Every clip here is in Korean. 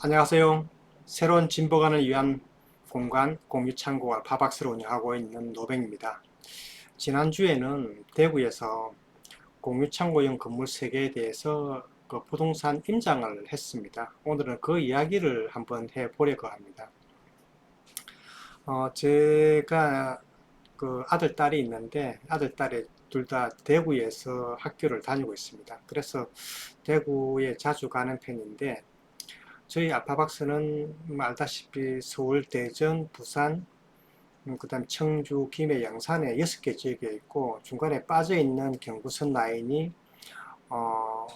안녕하세요. 새로운 진보관을 위한 공간 공유창고와 팝박스를 운영하고 있는 노뱅입니다. 지난주에는 대구에서 공유창고형 건물 3개에 대해서 그 부동산 임장을 했습니다. 오늘은 그 이야기를 한번 해보려고 합니다. 제가 그 아들, 딸이 있는데 아들, 딸이 둘 다 대구에서 학교를 다니고 있습니다. 그래서 대구에 자주 가는 편인데 저희 알파박스는 알다시피 서울, 대전, 부산, 그다음 청주, 김해, 양산에 6개 지역에 있고 중간에 빠져있는 경부선 라인이 어,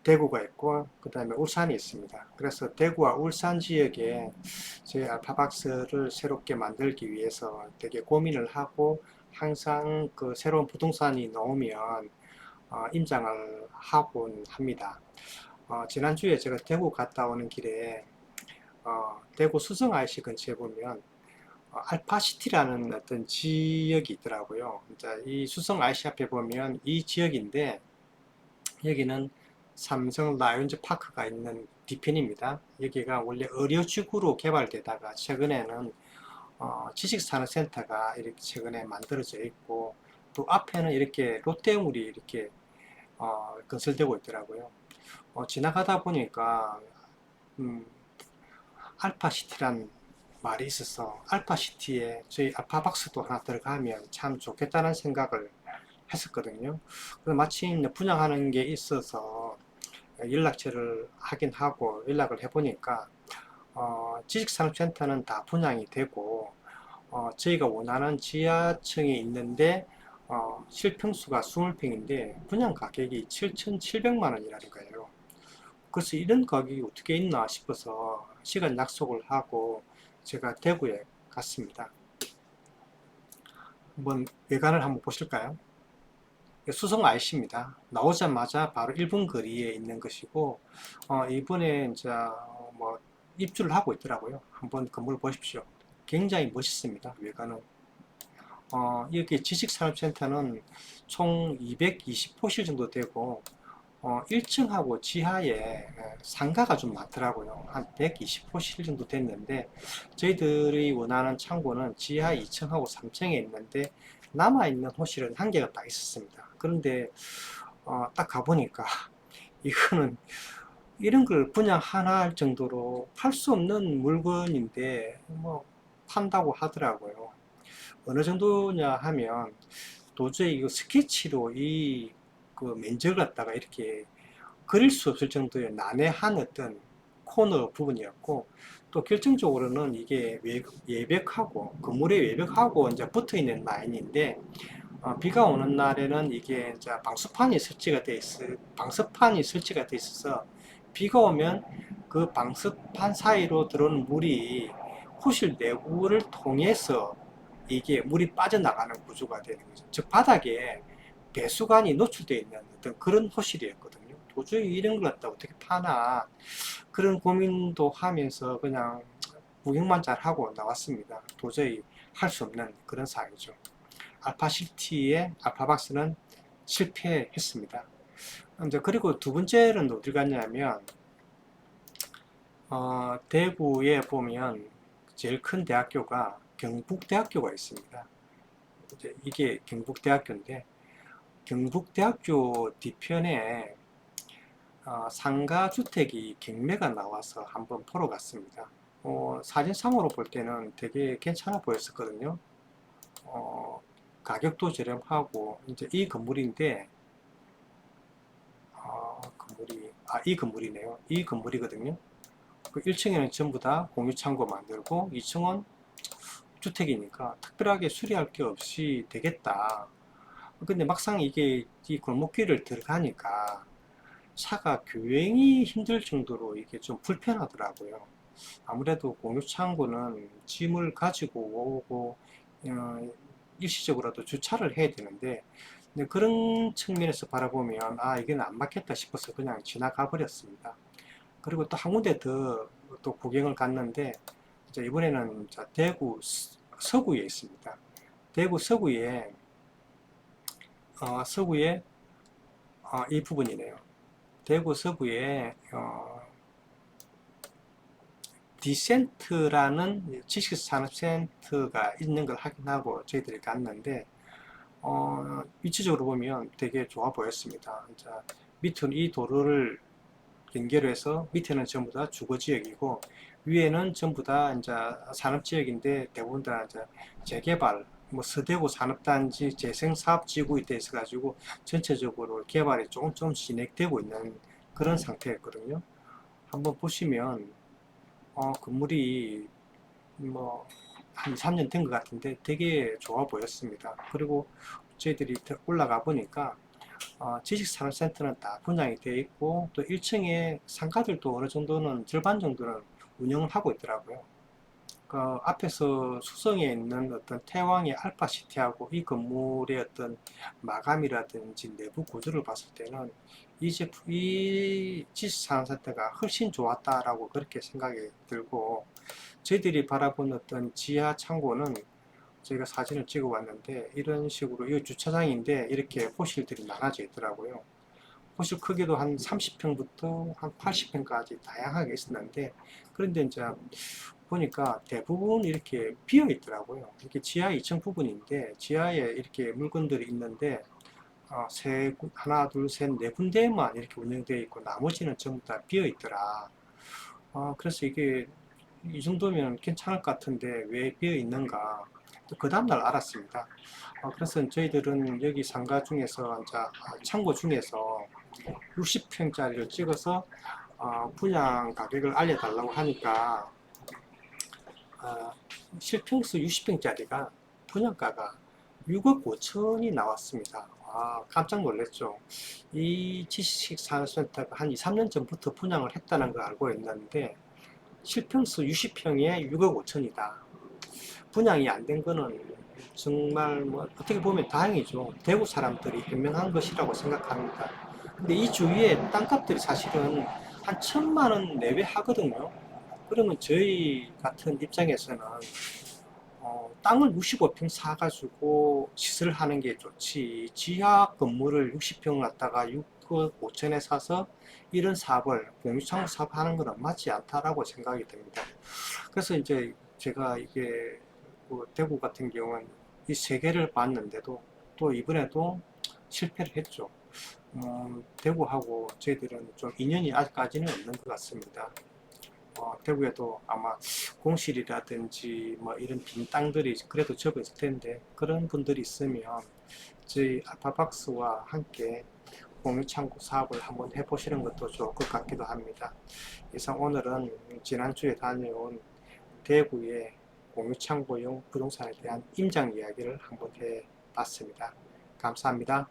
대구가 있고 그다음에 울산이 있습니다. 그래서 대구와 울산 지역에 저희 알파박스를 새롭게 만들기 위해서 되게 고민을 하고 항상 그 새로운 부동산이 나오면 임장을 하곤 합니다. 지난주에 제가 대구 갔다 오는 길에 대구 수성 IC 근처에 보면 알파시티라는 어떤 지역이 있더라고요. 이제 이 수성 IC 앞에 보면 이 지역인데 여기는 삼성 라이온즈 파크가 있는 뒤편입니다. 여기가 원래 의료지구로 개발되다가 최근에는 지식산업센터가 이렇게 최근에 만들어져 있고 또 앞에는 이렇게 롯데물이 이렇게 건설되고 있더라고요. 지나가다 보니까 음, 알파시티란 말이 있어서 알파시티에 저희 알파박스도 하나 들어가면 참 좋겠다는 생각을 했었거든요. 그래서 마침 분양하는 게 있어서 연락처를 하긴 하고 연락을 해보니까 지식산업센터는 다 분양이 되고 저희가 원하는 지하층에 있는데 실평수가 20평인데 분양 가격이 7,700만 원이라는 거예요. 그래서 이런 가격이 어떻게 있나 싶어서 시간 약속을 하고 제가 대구에 갔습니다. 한번 외관을 한번 보실까요? 수성 IC입니다. 나오자마자 바로 1분 거리에 있는 것이고 이번에 이제 뭐 입주를 하고 있더라고요. 한번 건물 보십시오. 굉장히 멋있습니다. 외관은. 여기 지식산업센터는 총 220호실 정도 되고 1층하고 지하에 상가가 좀 많더라고요. 한 120호실 정도 됐는데 저희들이 원하는 창고는 지하 2층하고 3층에 있는데 남아있는 호실은 한 개가 딱 있었습니다. 그런데 딱 가보니까 이거는 이런 걸 분양하나 할 정도로 팔 수 없는 물건인데 뭐 판다고 하더라고요. 어느 정도냐 하면 도저히 이거 스케치로 이 그 면적을 갖다가 이렇게 그릴 수 없을 정도의 난해한 어떤 코너 부분이었고 또 결정적으로는 이게 외벽하고 건물의 외벽하고 이제 붙어 있는 라인인데 비가 오는 날에는 이게 이제 방수판이 설치가 돼 있어서 비가 오면 그 방수판 사이로 들어오는 물이 호실 내부를 통해서 이게 물이 빠져나가는 구조가 되는 거죠. 즉 바닥에 배수관이 노출되어 있는 어떤 그런 호실이었거든요. 도저히 이런 걸 갖다 어떻게 파나 그런 고민도 하면서 그냥 구경만 잘 하고 나왔습니다. 도저히 할 수 없는 그런 상황이죠. 알파시티의 알파박스는 실패했습니다. 이제 그리고 두 번째는 어디 갔냐면 대구에 보면 제일 큰 대학교가 경북대학교가 있습니다. 이게 경북대학교인데 경북대학교 뒤편에 상가주택이 경매가 나와서 한번 보러 갔습니다. 사진상으로 볼 때는 되게 괜찮아 보였었거든요. 어, 가격도 저렴하고 이제 이 건물인데 이 건물이네요. 이 건물이거든요. 그 1층에는 전부 다 공유창고 만들고 2층은 주택이니까 특별하게 수리할 게 없이 되겠다. 근데 막상 이게 이 골목길을 들어가니까 차가 교행이 힘들 정도로 이게 좀 불편하더라고요. 아무래도 공유창고는 짐을 가지고 오고 일시적으로도 주차를 해야 되는데 그런 측면에서 바라보면 이건 안 맞겠다 싶어서 그냥 지나가 버렸습니다. 그리고 또 한 군데 더 또 구경을 갔는데 이번에는 대구 서구에 있습니다. 대구 서구에 이 부분이네요. 대구 서구에 디센트라는 지식산업센터가 있는 걸 확인하고 저희들이 갔는데, 위치적으로 보면 되게 좋아 보였습니다. 자, 밑은 이 도로를 연결해서 밑에는 전부 다 주거지역이고 위에는 전부 다 이제 산업지역인데 대부분 다 이제 재개발, 뭐 서대구 산업단지 재생사업지구에 대해 있어 가지고 전체적으로 개발이 조금 진행되고 있는 그런 상태였거든요. 한번 보시면 건물이 뭐 한 2, 3년 된 것 같은데 되게 좋아 보였습니다. 그리고 저희들이 올라가 보니까 지식산업센터는 다 분양이 되어 있고 또 1층에 상가들도 어느 정도는 절반 정도는 운영을 하고 있더라고요. 그 앞에서 수성에 있는 어떤 태왕의 알파시티하고 이 건물의 어떤 마감이라든지 내부 구조를 봤을 때는 이 지식산업센터가 훨씬 좋았다라고 그렇게 생각이 들고, 저희들이 바라본 어떤 지하 창고는 저희가 사진을 찍어 왔는데 이런 식으로 이 주차장인데 이렇게 호실들이 나눠져 있더라고요. 호실 크기도 한 30평부터 한 80평까지 다양하게 있었는데, 그런데 이제 보니까 대부분 이렇게 비어 있더라고요. 이렇게 지하 2층 부분인데 지하에 이렇게 물건들이 있는데 하나, 둘, 셋, 네 군데만 이렇게 운영되어 있고 나머지는 전부 다 비어 있더라. 그래서 이게 이 정도면 괜찮을 것 같은데 왜 비어 있는가? 그 다음날 알았습니다. 그래서 저희들은 여기 상가 중에서 이제 창고 중에서 60평짜리를 찍어서 분양 가격을 알려달라고 하니까 실평수 60평짜리가 분양가가 6억 5천이 나왔습니다. 깜짝 놀랐죠. 이 지식산업센터가 한 2, 3년 전부터 분양을 했다는 걸 알고 있는데 실평수 60평에 6억 5천이다. 분양이 안 된 거는 정말 뭐 어떻게 보면 다행이죠. 대구 사람들이 현명한 것이라고 생각합니다. 근데 이 주위에 땅값들이 사실은 한 1,000만 원 내외 하거든요. 그러면 저희 같은 입장에서는 땅을 65평 사가지고 시설을 하는 게 좋지, 지하 건물을 60평 갖다가 6억 5천에 사서 이런 사업을 공유창고 사업 하는 것은 맞지 않다라고 생각이 됩니다. 그래서 이제 제가 이게 대구 같은 경우는 이 세 개를 봤는데도 또 이번에도 실패를 했죠. 대구하고 저희들은 좀 인연이 아직까지는 없는 것 같습니다. 대구에도 아마 공실이라든지 뭐 이런 빈 땅들이 그래도 접어 있을 텐데 그런 분들이 있으면 저희 알파박스와 함께 공유창고 사업을 한번 해보시는 것도 좋을 것 같기도 합니다. 이상 오늘은 지난주에 다녀온 대구의 공유창고용 부동산에 대한 임장 이야기를 한번 해봤습니다. 감사합니다.